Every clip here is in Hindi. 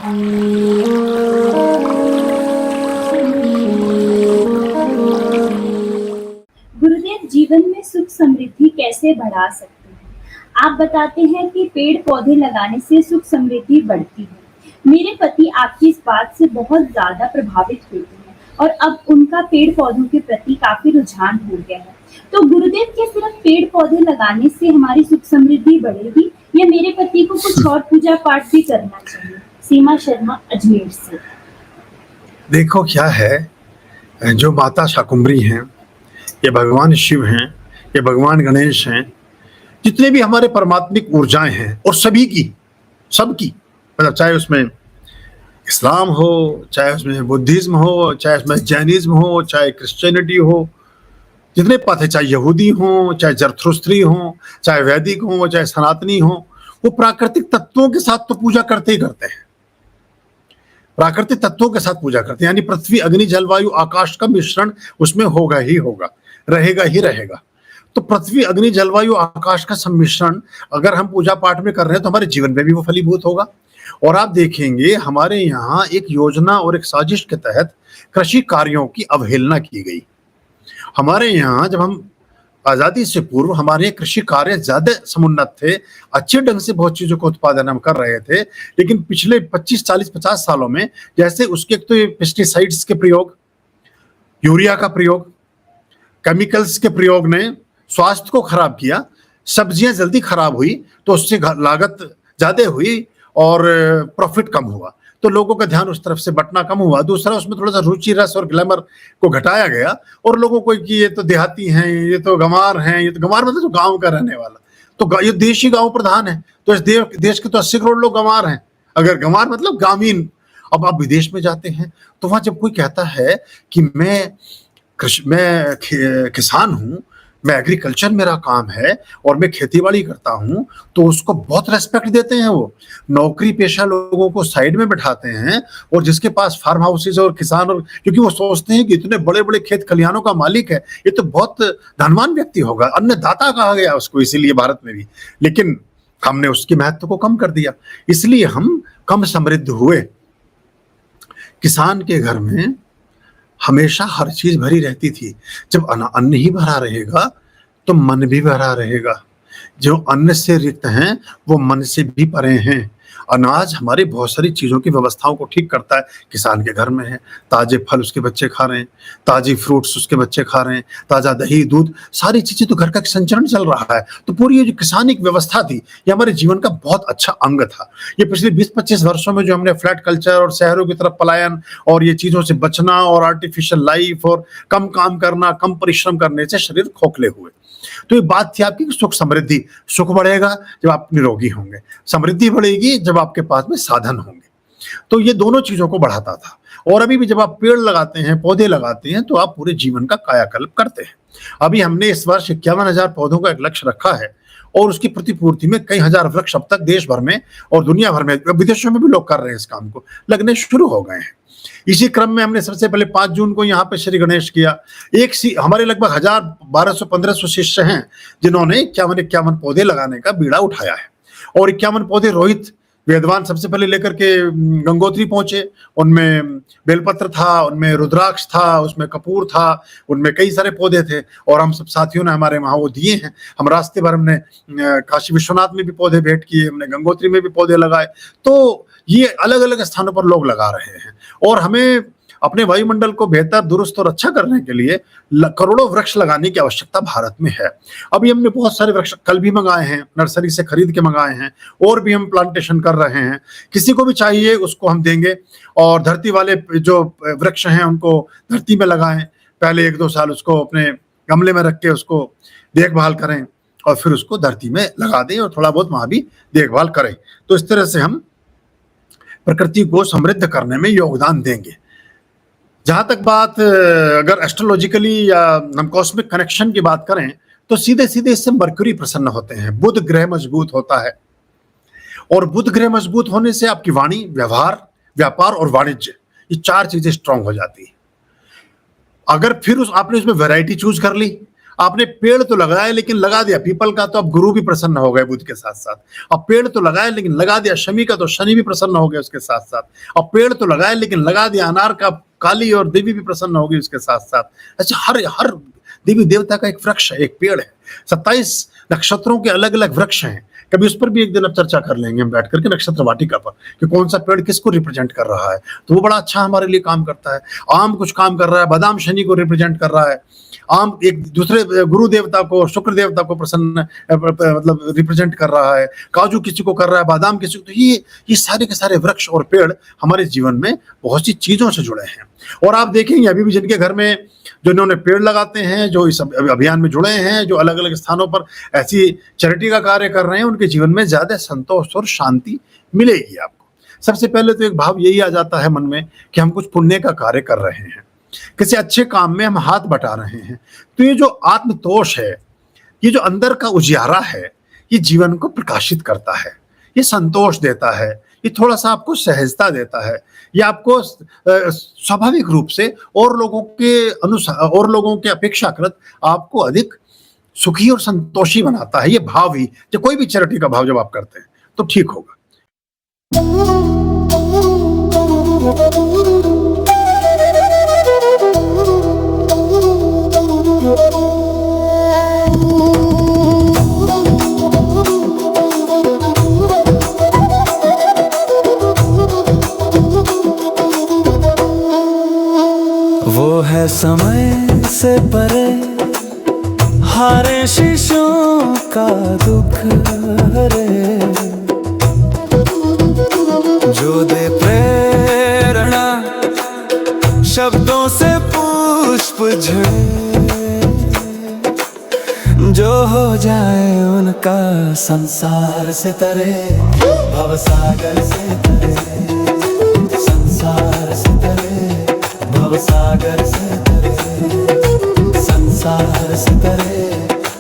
गुरुदेव, जीवन में सुख समृद्धि कैसे बढ़ा सकते हैं? आप बताते हैं कि पेड़ पौधे लगाने से सुख समृद्धि बढ़ती है। मेरे पति आपकी इस बात से बहुत ज्यादा प्रभावित हुए हैं और अब उनका पेड़ पौधों के प्रति काफी रुझान हो गया है। तो गुरुदेव, क्या सिर्फ पेड़ पौधे लगाने से हमारी सुख समृद्धि बढ़ेगी या मेरे पति को कुछ और पूजा पाठ भी करना चाहिए? सीमा शर्मा, अजमेर से। देखो क्या है, जो माता शाकुंभरी हैं, ये भगवान शिव हैं, ये भगवान गणेश हैं, जितने भी हमारे परमात्मिक ऊर्जाएं हैं और सभी की सबकी, मतलब चाहे उसमें इस्लाम हो, चाहे उसमें बुद्धिज्म हो, चाहे उसमें जैनिज्म हो, चाहे क्रिश्चियनिटी हो, जितने पथ है, चाहे यहूदी हो, चाहे जरथुस्त्री हो, चाहे वैदिक हो, चाहे सनातनी हो, वो प्राकृतिक तत्वों के साथ तो पूजा करते ही करते हैं। प्राकृतिक तत्वों के साथ पूजा करते हैं, यानी पृथ्वी, अग्नि, जलवायु, आकाश का मिश्रण उसमें होगा ही होगा, रहेगा ही रहेगा। तो पृथ्वी, अग्नि, जलवायु, आकाश का सम्मिश्रण अगर हम पूजा पाठ में कर रहे हैं तो हमारे जीवन में भी वो फलीभूत होगा। और आप देखेंगे हमारे यहाँ एक योजना और एक साजिश के तहत कृषि कार्यों की अवहेलना की गई। हमारे यहाँ जब हम आजादी से पूर्व हमारे यहाँ कृषि कार्य ज्यादा समुन्नत थे, अच्छे ढंग से बहुत चीजों का उत्पादन हम कर रहे थे, लेकिन पिछले 25, 40, 50 सालों में जैसे उसके तो ये पेस्टिसाइड्स के प्रयोग, यूरिया का प्रयोग, केमिकल्स के प्रयोग ने स्वास्थ्य को खराब किया, सब्जियां जल्दी खराब हुई तो उससे लागत ज्यादा हुई और प्रॉफिट कम हुआ, तो लोगों का ध्यान उस तरफ से बटना कम हुआ। दूसरा, उसमें थोड़ा सा रुचि, रस और ग्लैमर को घटाया गया और लोगों को कि ये तो देहाती हैं, ये तो गंवार हैं, ये तो गंवार मतलब जो गांव का रहने वाला, तो ये देश ही गांव प्रधान है, तो इस देश के तो 80 करोड़ लोग गंवार हैं। अगर गंवार मतलब ग्रामीण। अब आप विदेश में जाते हैं तो वहां जब कोई कहता है कि मैं किसान हूं, मैं एग्रीकल्चर मेरा काम है और मैं खेतीबाड़ी करता हूं, तो उसको बहुत रेस्पेक्ट देते हैं। वो नौकरी पेशा लोगों को साइड में बैठाते हैं और जिसके पास फार्म हाउसेज और किसान, और क्योंकि वो सोचते हैं कि इतने बड़े बड़े खेत खलिहानों का मालिक है, ये तो बहुत धनवान व्यक्ति होगा, अन्नदाता कहा गया उसको इसीलिए भारत में भी। लेकिन हमने उसकी महत्व को कम कर दिया, इसलिए हम कम समृद्ध हुए। किसान के घर में हमेशा हर चीज भरी रहती थी। जब अन्न ही भरा रहेगा तो मन भी भरा रहेगा। जो अन्न से रिक्त हैं वो मन से भी परे हैं। अनाज हमारी बहुत सारी चीजों की व्यवस्थाओं को ठीक करता है। किसान के घर में है, ताजे फल उसके बच्चे खा रहे हैं, ताजी फ्रूट्स उसके बच्चे खा रहे हैं, ताजा दही दूध, सारी चीजें तो घर का संचरण चल रहा है। तो पूरी ये जो किसानिक व्यवस्था थी ये हमारे जीवन का बहुत अच्छा अंग था। ये पिछले 20-25 वर्षों में जो हमने फ्लैट कल्चर और शहरों की तरफ पलायन और ये चीजों से बचना और आर्टिफिशियल लाइफ और कम काम करना, कम परिश्रम करने से शरीर खोखले हुए। तो ये बात थी आपकी कि सुख समृद्धि, सुख बढ़ेगा जब आप निरोगी होंगे, समृद्धि बढ़ेगी जब आपके पास में साधन होंगे। तो ये दोनों चीजों को बढ़ाता था। और अभी भी जब आप पेड़ लगाते हैं, पौधे लगाते हैं, तो आप पूरे जीवन का कायाकल्प करते हैं। अभी हमने इस वर्ष 51,000 पौधों का एक लक्ष्य रखा है और उसकी प्रतिपूर्ति में कई हजार वृक्ष अब तक देश भर में और दुनिया भर में, विदेशों में भी लोग कर रहे हैं इस काम को, लगने शुरू हो गए हैं। इसी क्रम में हमने सबसे पहले 5 जून को यहाँ पे श्री गणेश किया। हमारे लगभग 1200-1500 शिष्य हैं जिन्होंने 51 पौधे लगाने का बीड़ा उठाया है। और 51 पौधे रोहित वेदवान सबसे पहले लेकर के गंगोत्री पहुंचे। उनमें बेलपत्र था, उनमें रुद्राक्ष था, उसमें कपूर था, उनमें कई सारे पौधे थे और हम सब साथियों ने हमारे वहां वो दिए हैं। हम रास्ते भर हमने काशी विश्वनाथ में भी पौधे भेंट किए, हमने गंगोत्री में भी पौधे लगाए। तो ये अलग अलग स्थानों पर लोग लगा रहे हैं और हमें अपने वायुमंडल को बेहतर, दुरुस्त और अच्छा करने के लिए करोड़ों वृक्ष लगाने की आवश्यकता भारत में है। अभी हमने बहुत सारे वृक्ष कल भी मंगाए हैं, नर्सरी से खरीद के मंगाए हैं और भी हम प्लांटेशन कर रहे हैं। किसी को भी चाहिए उसको हम देंगे और धरती वाले जो वृक्ष हैं उनको धरती में लगाएं। पहले 1-2 साल उसको अपने गमले में रख के उसको देखभाल करें और फिर उसको धरती में लगा दें और थोड़ा बहुत वहां भी देखभाल करें। तो इस तरह से हम प्रकृति को समृद्ध करने में योगदान देंगे। जहां तक बात अगर एस्ट्रोलॉजिकली या हम कॉस्मिक कनेक्शन की बात करें तो सीधे सीधे इससे मरकरी प्रसन्न होते हैं, बुध ग्रह मजबूत होता है और बुध ग्रह मजबूत होने से आपकी वाणी, व्यवहार, व्यापार और वाणिज्य, ये 4 चीजें स्ट्रांग हो जाती है। अगर फिर आपने उसमें वैरायटी चूज कर ली, आपने पेड़ तो लगाया लेकिन लगा दिया पीपल का, तो अब गुरु भी प्रसन्न हो गए बुद्ध के साथ साथ। अब पेड़ तो लगाया लेकिन लगा दिया शमी का, तो शनि भी प्रसन्न हो गए उसके साथ साथ। अब पेड़ तो लगाया लेकिन लगा दिया अनार का, काली और देवी भी प्रसन्न होगी उसके साथ साथ। अच्छा, हर देवी देवता का एक वृक्ष है, एक पेड़ है। 27 नक्षत्रों के अलग अलग वृक्ष हैं। कभी उस पर भी एक दिन अब चर्चा कर लेंगे हम बैठ करके, नक्षत्र वाटिका पर, कि कौन सा पेड़ किसको रिप्रेजेंट कर रहा है। तो वो बड़ा अच्छा हमारे लिए काम करता है। आम कुछ काम कर रहा है, बादाम शनि को रिप्रेजेंट कर रहा है। आम एक दूसरे गुरु देवता को, शुक्र देवता को प्रसन्न मतलब रिप्रेजेंट कर रहा है। काजू किसी को कर रहा है, बादाम किसी को। तो ये सारे के सारे वृक्ष और पेड़ हमारे जीवन में बहुत सी चीजों से जुड़े हैं। और आप देखेंगे अभी भी जिनके घर में जो इन्होंने पेड़ लगाते हैं, जो इस अभियान में जुड़े हैं, जो अलग अलग स्थानों पर ऐसी चैरिटी का कार्य कर रहे हैं, उनके जीवन में ज्यादा संतोष और शांति मिलेगी आपको। सबसे पहले तो एक भाव यही आ जाता है मन में कि हम कुछ पुण्य का कार्य कर रहे हैं, किसी अच्छे काम में हम हाथ बटा रहे हैं। तो ये जो आत्मतोष है, ये जो अंदर का उजियारा है, ये जीवन को प्रकाशित करता है, ये संतोष देता है, ये थोड़ा सा आपको सहजता देता है, ये आपको स्वाभाविक रूप से और लोगों के अनुसार, और लोगों के अपेक्षाकृत आपको अधिक सुखी और संतोषी बनाता है। ये भाव ही, जो कोई भी चैरिटी का भाव जब आप करते हैं तो ठीक होगा। वो है समय से परे, हारे शीशों का दुख हरे, जो दे प्रेरणा शब्दों से पुष्प झड़े, जो हो जाए उनका संसार से तरे, भवसागर से तरे, संसार से तरे, भवसागर से तरे, संसार से तरे,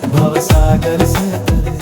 भवसागर से तरे।